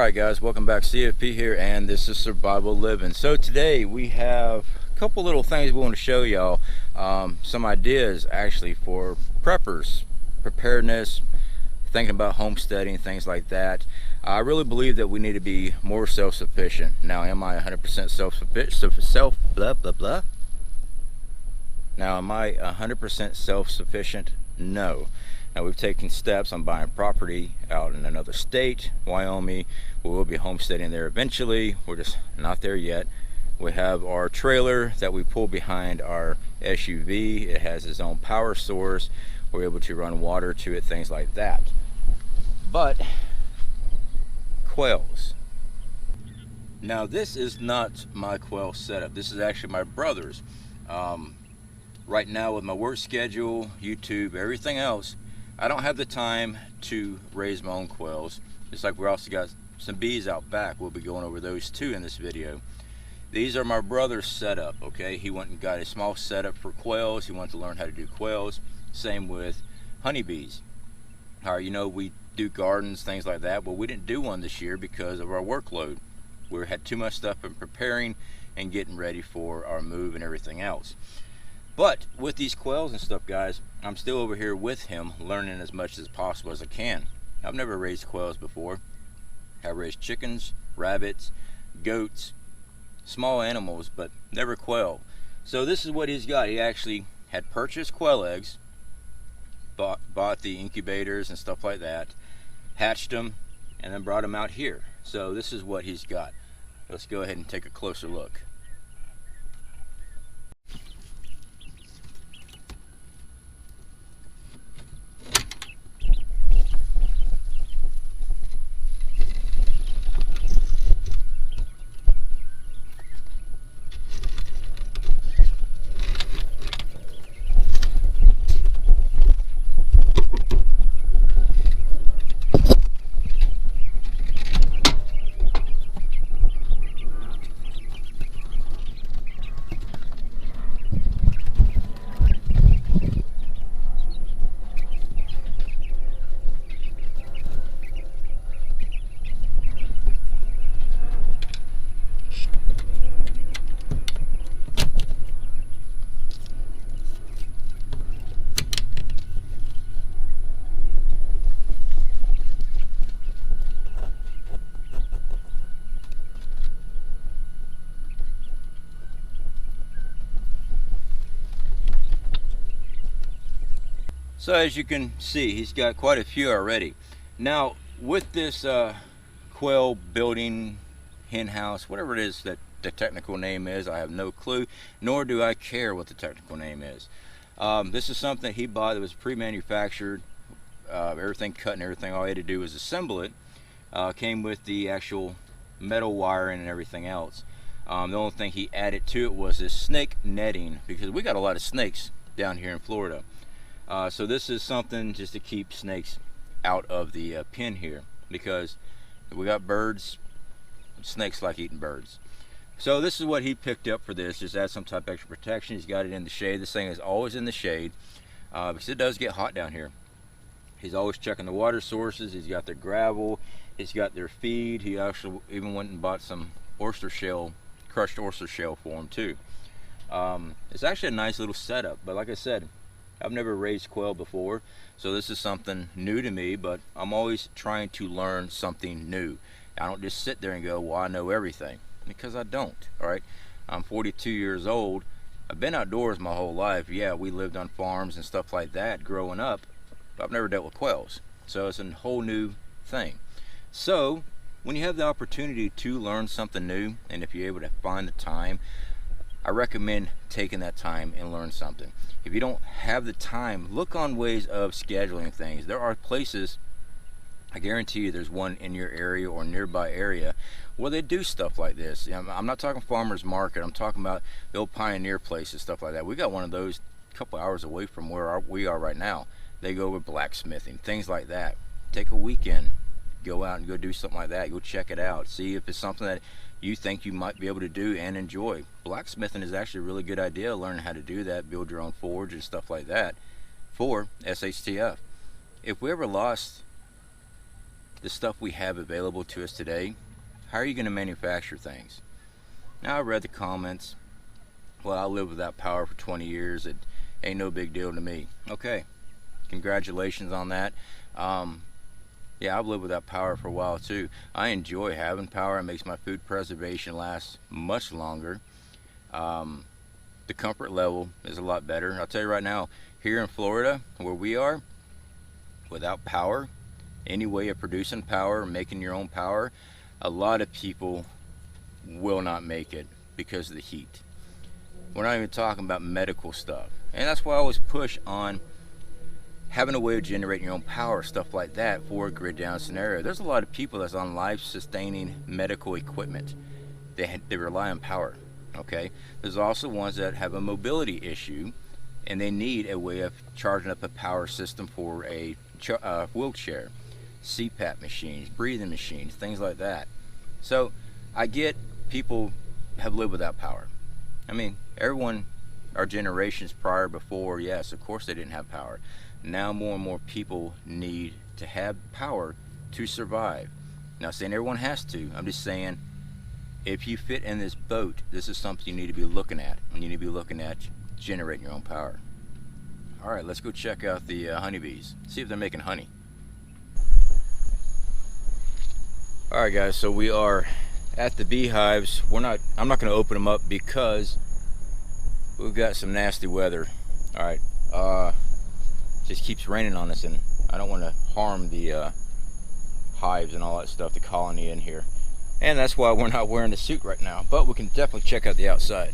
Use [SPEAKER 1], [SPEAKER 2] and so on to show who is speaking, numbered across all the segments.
[SPEAKER 1] Alright guys, welcome back. CFP here, and this is Survival Living. So today we have a couple little things we want to show y'all. Some ideas actually for preppers, preparedness, thinking about homesteading, things like that. I really believe that we need to be more self-sufficient. Now, am I 100% Now, am I 100% self-sufficient? No. Now, we've taken steps on buying property out in another state, Wyoming. We will be homesteading there eventually. We're just not there yet. We have our trailer that we pull behind our SUV. It has its own power source. We're able to run water to it, things like that. But quails. Now, this is not my quail setup. This is actually my brother's. Right now, with my work schedule, YouTube, everything else, I don't have the time to raise my own quails. Just like we also got some bees out back. We'll be going over those too in this video. These are my brother's setup, okay? He went and got a small setup for quails. He wanted to learn how to do quails. Same with honeybees. All right, you know, we do gardens, things like that. Well, we didn't do one this year because of our workload. We had too much stuff in preparing and getting ready for our move and everything else. But with these quails and stuff, guys, I'm still over here with him, learning as much as possible as I can. I've never raised quails before. I've raised chickens, rabbits, goats, small animals, but never quail. So this is what he's got. He actually had purchased quail eggs, bought the incubators and stuff like that, hatched them, and then brought them out here. So this is what he's got. Let's go ahead and take a closer look. So as you can see, he's got quite a few already. Now, with this quail building, hen house, whatever it is that the technical name is, I have no clue, nor do I care what the technical name is. This is something he bought that was pre-manufactured, everything cut and everything. All he had to do was assemble it. Came with the actual metal wiring and everything else. The only thing he added to it was this snake netting, because we got a lot of snakes down here in Florida. So this is something just to keep snakes out of the pen here, because we got birds, snakes like eating birds. So this is what he picked up for this, just add some type of extra protection. He's got it in the shade. This thing is always in the shade because it does get hot down here. He's always checking the water sources. He's got their gravel, he's got their feed. He actually even went and bought some oyster shell, crushed oyster shell for them too. It's actually a nice little setup, but like I said, I've never raised quail before, so this is something new to me, but I'm always trying to learn something new. I don't just sit there and go, well, I know everything, because I don't, all right? I'm 42 years old. I've been outdoors my whole life. Yeah, we lived on farms and stuff like that growing up, but I've never dealt with quails, so it's a whole new thing. So when you have the opportunity to learn something new, and if you're able to find the time, I recommend taking that time and learn something. If you don't have the time, look on ways of scheduling things. There are places, I guarantee you there's one in your area or nearby area where they do stuff like this. I'm not talking farmers market. I'm talking about the old pioneer places, stuff like that. We got one of those a couple hours away from where we are right now. They go with blacksmithing, things like that. Take a weekend, go out and go do something like that. Go check it out. See if it's something that you think you might be able to do and enjoy. Blacksmithing is actually a really good idea, learning how to do that, build your own forge and stuff like that for shtf. If we ever lost the stuff we have available to us today, how are you going to manufacture things? Now, I read the comments. Well, I lived without power for 20 years. It ain't no big deal to me. Okay, congratulations on that. Yeah, I've lived without power for a while too. I enjoy having power. It makes my food preservation last much longer. The comfort level is a lot better. I'll tell you right now, here in Florida, where we are, without power, any way of producing power, making your own power, a lot of people will not make it because of the heat. We're not even talking about medical stuff. And that's why I always push on having a way of generating your own power, stuff like that, for a grid down scenario. There's a lot of people that's on life-sustaining medical equipment. They rely on power, okay? There's also ones that have a mobility issue, and they need a way of charging up a power system for a wheelchair, CPAP machines, breathing machines, things like that. So I get people have lived without power. I mean, everyone, our generations prior, before, yes, of course they didn't have power. Now more and more people need to have power to survive. Not saying everyone has to. I'm just saying, if you fit in this boat, this is something you need to be looking at. And you need to be looking at generating your own power. All right, let's go check out the honeybees. See if they're making honey. All right, guys. So we are at the beehives. I'm not going to open them up because we've got some nasty weather. All right. Just keeps raining on us, and I don't want to harm the hives and all that stuff, the colony in here. And that's why we're not wearing the suit right now, but we can definitely check out the outside.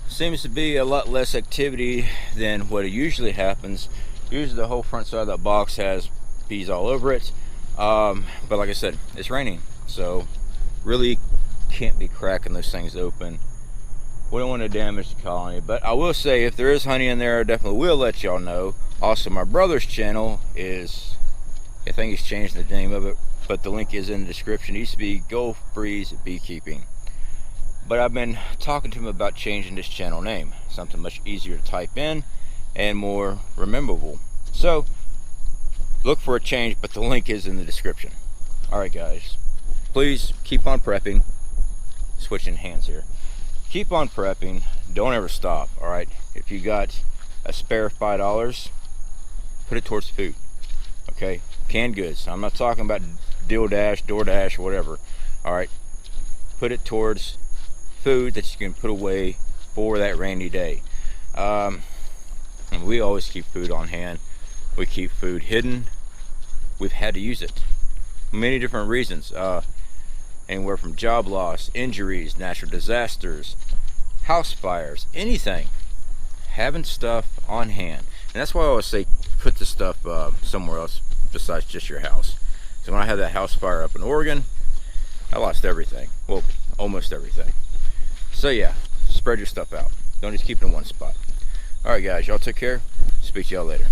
[SPEAKER 1] Seems to be a lot less activity than what usually happens. Usually the whole front side of that box has bees all over it, but like I said, it's raining, so really can't be cracking those things open. We don't want to damage the colony, but I will say if there is honey in there, I definitely will let y'all know. Also, my brother's channel is, I think he's changed the name of it, but the link is in the description. It used to be Go Freeze Beekeeping. But I've been talking to him about changing this channel name, something much easier to type in and more rememberable. So look for a change, but the link is in the description. All right, guys, please keep on prepping. Switching hands here. Keep on prepping. Don't ever stop. All right. If you got a spare $5, put it towards food. Okay, canned goods. I'm not talking about DoorDash, whatever. All right, put it towards food that you can put away for that rainy day. And we always keep food on hand. We keep food hidden. We've had to use it many different reasons, anywhere from job loss, injuries, natural disasters, house fires, anything. Having stuff on hand. And that's why I always say put the stuff somewhere else besides just your house. So when I had that house fire up in Oregon, I lost everything. Well, almost everything. So yeah, spread your stuff out. Don't just keep it in one spot. All right, guys, y'all take care. Speak to y'all later.